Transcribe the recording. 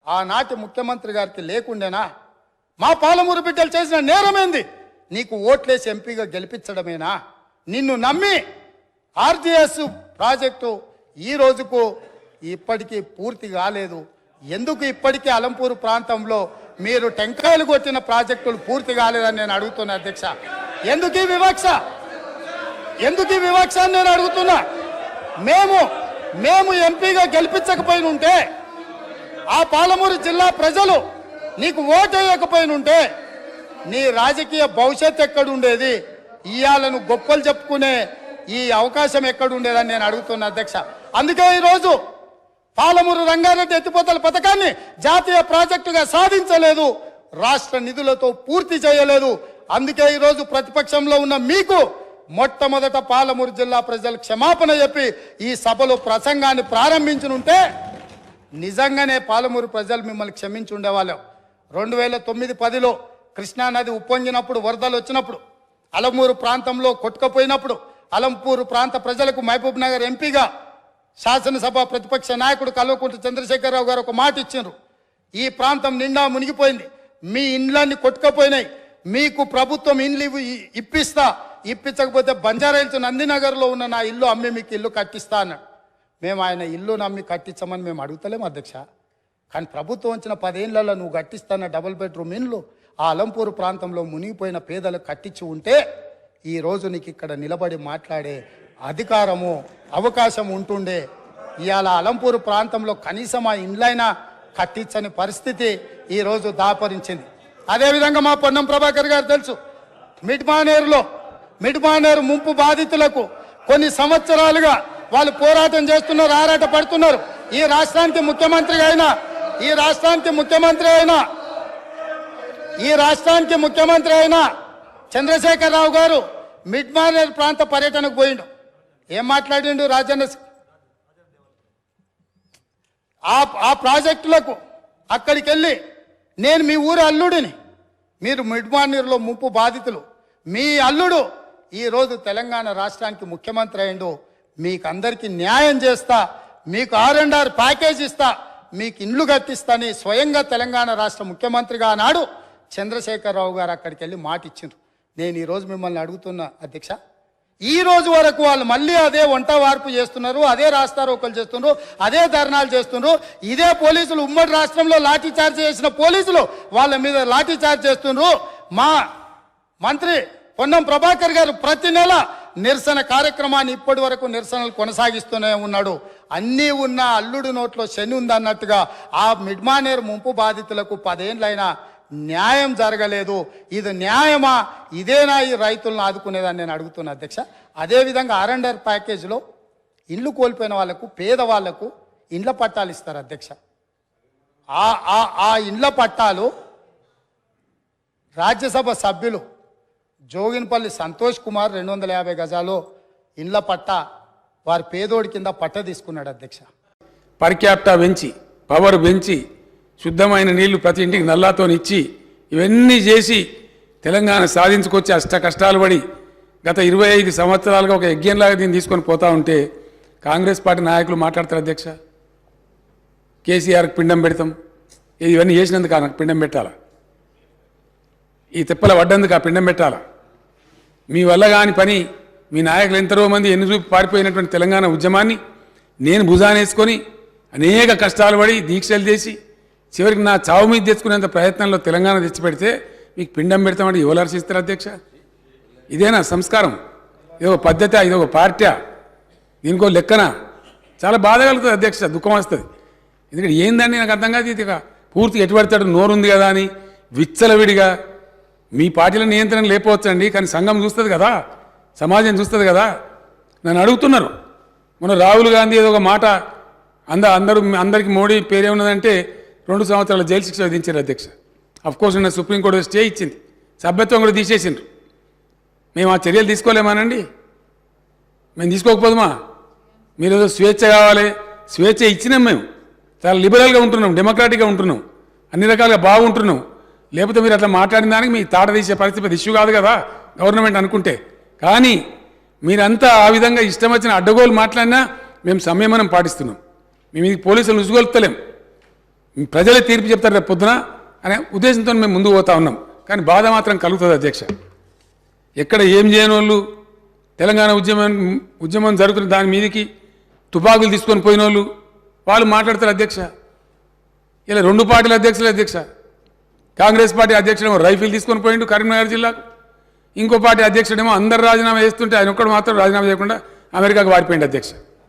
ఆనాటి ముఖ్యమంత్రి గారికి లేకుండేనా? మా పాలమూరు బిడ్డలు చేసిన నేరమేంది? నీకు ఓట్లేసి ఎంపీగా గెలిపించడమేనా? నిన్ను నమ్మి ఆర్జీఎస్ ప్రాజెక్టు ఈ రోజుకు ఇప్పటికీ పూర్తి కాలేదు. ఎందుకు ఇప్పటికీ అలంపూరు ప్రాంతంలో మీరు టెంకాయలు కొట్టిన ప్రాజెక్టులు పూర్తి కాలేదని నేను అడుగుతున్నా అధ్యక్ష. ఎందుకు ఈ వివక్ష? ఎందుకు ఈ వివక్ష అని నేను అడుగుతున్నా. మేము ఎంపీగా గెలిపించకపోయిన ఉంటే, ఆ పాలమూరు జిల్లా ప్రజలు నీకు ఓటు వేయకపోయినుంటే నీ రాజకీయ భవిష్యత్ ఎక్కడుండేది? ఇయాలను గొప్పలు చెప్పుకునే ఈ అవకాశం ఎక్కడుండేదని నేను అడుగుతున్నా అధ్యక్ష. అందుకే ఈరోజు పాలమూరు రంగారెడ్డి ఎత్తిపోతల పథకాన్ని జాతీయ ప్రాజెక్టుగా సాధించలేదు, రాష్ట్ర నిధులతో పూర్తి చేయలేదు. అందుకే ఈరోజు ప్రతిపక్షంలో ఉన్న మీకు మొట్టమొదట పాలమూరు జిల్లా ప్రజలు క్షమాపణ చెప్పి ఈ సభలో ప్రసంగాన్ని ప్రారంభించనుంటే నిజంగానే పాలమూరు ప్రజలు మిమ్మల్ని క్షమించి ఉండేవాళ్ళం. 2009-10లో కృష్ణానది ఉప్పొంగినప్పుడు, వరదలు వచ్చినప్పుడు, అలంపూరు ప్రాంతంలో కొట్టుకుపోయినప్పుడు అలంపూరు ప్రాంత ప్రజలకు మహబూబ్ నగర్ ఎంపీగా శాసనసభ ప్రతిపక్ష నాయకుడు కల్వకుంట్ల చంద్రశేఖరరావు గారు ఒక మాట ఇచ్చారు. ఈ ప్రాంతం నిండా మునిగిపోయింది, మీ ఇండ్లన్నీ కొట్టుకుపోయినాయి, మీకు ప్రభుత్వం ఇండ్లు ఇప్పించకపోతే బంజారాహిల్స్ నందినగర్లో ఉన్న నా ఇల్లు అమ్మి మీకు ఇల్లు కట్టిస్తా అన్నాడు. మేము ఆయన ఇల్లు నమ్మి కట్టించమని మేము అడుగుతలేము అధ్యక్ష. కానీ ప్రభుత్వం వచ్చిన 10 ఏళ్లలో నువ్వు కట్టిస్తాన్న డబుల్ బెడ్రూమ్ ఇండ్లు ఆ అలంపూరు ప్రాంతంలో మునిగిపోయిన పేదలకు కట్టించి ఉంటే ఈరోజు నీకు ఇక్కడ నిలబడి మాట్లాడే అధికారము, అవకాశం ఉంటుండే. ఇవాళ అలంపూరు ప్రాంతంలో కనీసం ఆ ఇండ్లైనా కట్టించని పరిస్థితి ఈరోజు దాపరించింది. అదేవిధంగా మా పొన్నం ప్రభాకర్ గారు తెలుసు, మిడ్మానేరు ముంపు బాధితులకు కొన్ని సంవత్సరాలుగా వాళ్ళు పోరాటం చేస్తున్నారు, ఆరాట పడుతున్నారు. ఈ రాష్ట్రానికి ముఖ్యమంత్రి అయిన చంద్రశేఖరరావు గారు మిడ్మానేరు ప్రాంత పర్యటనకు పోయిండు. ఏం మాట్లాడిండు? రాజన్న ఆ ప్రాజెక్టులకు అక్కడికి వెళ్ళి, నేను మీ ఊరు అల్లుడిని, మీరు మిడ్మానేరులో ముంపు బాధితులు, మీ అల్లుడు ఈరోజు తెలంగాణ రాష్ట్రానికి ముఖ్యమంత్రి అయిండు, మీకు అందరికీ న్యాయం చేస్తా, మీకు R&R ప్యాకేజ్ ఇస్తా, మీకు ఇండ్లు కట్టిస్తాని స్వయంగా తెలంగాణ రాష్ట్ర ముఖ్యమంత్రిగా ఆనాడు చంద్రశేఖరరావు గారు అక్కడికి వెళ్ళి మాట ఇచ్చిండ్రు. నేను ఈరోజు మిమ్మల్ని అడుగుతున్నా అధ్యక్ష, ఈ రోజు వరకు వాళ్ళు మళ్ళీ అదే వంట వార్పు చేస్తున్నారు, అదే రాస్తారోకలు చేస్తున్నారు, అదే ధర్నాలు చేస్తున్నారు. ఇదే పోలీసులు ఉమ్మడి రాష్ట్రంలో లాఠీ చార్జ్ చేసిన పోలీసులు వాళ్ళ మీద లాఠీ చార్జ్ చేస్తున్నారు. మా మంత్రి పొన్నం ప్రభాకర్ గారు ప్రతి నెల నిరసన కార్యక్రమాన్ని ఇప్పటి వరకు నిరసనలు కొనసాగిస్తూనే ఉన్నాడు. అన్నీ ఉన్న అల్లుడు నోట్లో శని ఉందన్నట్టుగా ఆ మిడ్మానేరు ముంపు బాధితులకు 10 ఏళ్ళైనా న్యాయం జరగలేదు. ఇది న్యాయమా? ఇదేనా ఈ రైతులను ఆదుకునేదని నేను అడుగుతున్నా అధ్యక్ష. అదేవిధంగా R&R ప్యాకేజీలో ఇల్లు కోల్పోయిన వాళ్లకు, పేదవాళ్లకు ఇండ్ల పట్టాలు ఇస్తారు అధ్యక్ష. ఆ ఇండ్ల పట్టాలు రాజ్యసభ సభ్యులు జోగిన్పల్లి సంతోష్ కుమార్ 250 గజాలు ఇండ్ల పట్ట వారి పేదోడి కింద పట్ట తీసుకున్నాడు అధ్యక్ష. పర్ క్యాపిటా పెంచి, పవర్ పెంచి, శుద్ధమైన నీళ్లు ప్రతి ఇంటికి నల్లాతో ఇచ్చి, ఇవన్నీ చేసి తెలంగాణ సాధించుకొచ్చి అష్ట కష్టాలు పడి గత 25 సంవత్సరాలుగా ఒక యజ్ఞంలాగా దీన్ని తీసుకొని పోతా ఉంటే కాంగ్రెస్ పార్టీ నాయకులు మాట్లాడతారు అధ్యక్ష. కేసీఆర్కి పిండం పెడతాం, ఇవన్నీ చేసినందుకు నాకు పిండం పెట్టాలా? ఈ తిప్పల పడ్డందుకు ఆ పిండం పెట్టాలా? మీ వల్ల కాని పని, మీ నాయకులు ఎంతరో మంది ఎన్ని చూపి పారిపోయినటువంటి తెలంగాణ ఉద్యమాన్ని నేను భుజానేసుకొని అనేక కష్టాలు పడి దీక్షలు చేసి చివరికి నా చావు మీద తెచ్చుకునేంత ప్రయత్నంలో తెలంగాణ తెచ్చిపెడితే మీకు పిండం పెడతామంటే ఎవరు హర్షిస్తారు అధ్యక్ష? ఇదేనా సంస్కారం? ఇదొక పద్ధతి, ఇదొక పార్టీ, దీనికో లెక్కన? చాలా బాధ కలుగుతుంది అధ్యక్ష, దుఃఖం వస్తుంది. ఎందుకంటే ఏందండి నాకు అర్థం కాదు. ఇది పూర్తి ఎటుపడతాడు నోరుంది కదా అని విచ్చలవిడిగా మీ పార్టీల నియంత్రణ లేకపోవచ్చండి, కానీ సంఘం చూస్తుంది కదా, సమాజం చూస్తుంది కదా. నన్ను అడుగుతున్నారు మొన్న రాహుల్ గాంధీ ఏదో ఒక మాట అందరికి మోడీ పేరేమున్నదంటే 2 సంవత్సరాల జైలు శిక్ష విధించారు అధ్యక్ష. అఫ్కోర్స్ నిన్న సుప్రీంకోర్టు స్టే ఇచ్చింది, సభ్యత్వం కూడా తీసేసిండ్రు. మేము ఆ చర్యలు తీసుకోలేమానండి? మేము తీసుకోకపోదుమా? మీరు ఏదో స్వేచ్ఛ కావాలి, స్వేచ్ఛ ఇచ్చినాం, మేము చాలా లిబరల్గా ఉంటున్నాం, డెమోక్రాటిక్గా ఉంటున్నాం, అన్ని రకాలుగా బాగుంటున్నాం. లేకపోతే మీరు అట్లా మాట్లాడిన దానికి మీ తాట తీసే పరిస్థితి ఇష్యూ కాదు కదా గవర్నమెంట్ అనుకుంటే. కానీ మీరంతా ఆ విధంగా ఇష్టం వచ్చిన అడ్డగోలు మాట్లాడినా మేము సంయమనం పాటిస్తున్నాం. మేము ఇది పోలీసులు ఉసుగొల్పుతలేం. ప్రజలే తీర్పు చెప్తారు రేపు పొద్దున అనే ఉద్దేశంతో మేము ముందుకు పోతా ఉన్నాం. కానీ బాధ మాత్రం కలుగుతుంది అధ్యక్ష. ఎక్కడ ఏం చేయని వాళ్ళు తెలంగాణ ఉద్యమం జరుగుతున్న దాని మీదకి తుపాకులు తీసుకొని పోయిన వాళ్ళు మాట్లాడతారు అధ్యక్ష. ఇలా రెండు పార్టీల అధ్యక్షులు అధ్యక్ష. కాంగ్రెస్ పార్టీ అధ్యక్షుడేమో రైఫిల్ తీసుకొని పోయిండు కరీంనగర్ జిల్లాకు, ఇంకో పార్టీ అధ్యక్షుడేమో అందరు రాజీనామా చేస్తుంటే ఆయన ఒక్కడు మాత్రం రాజీనామా చేయకుండా అమెరికాకు వారిపోయింది అధ్యక్ష.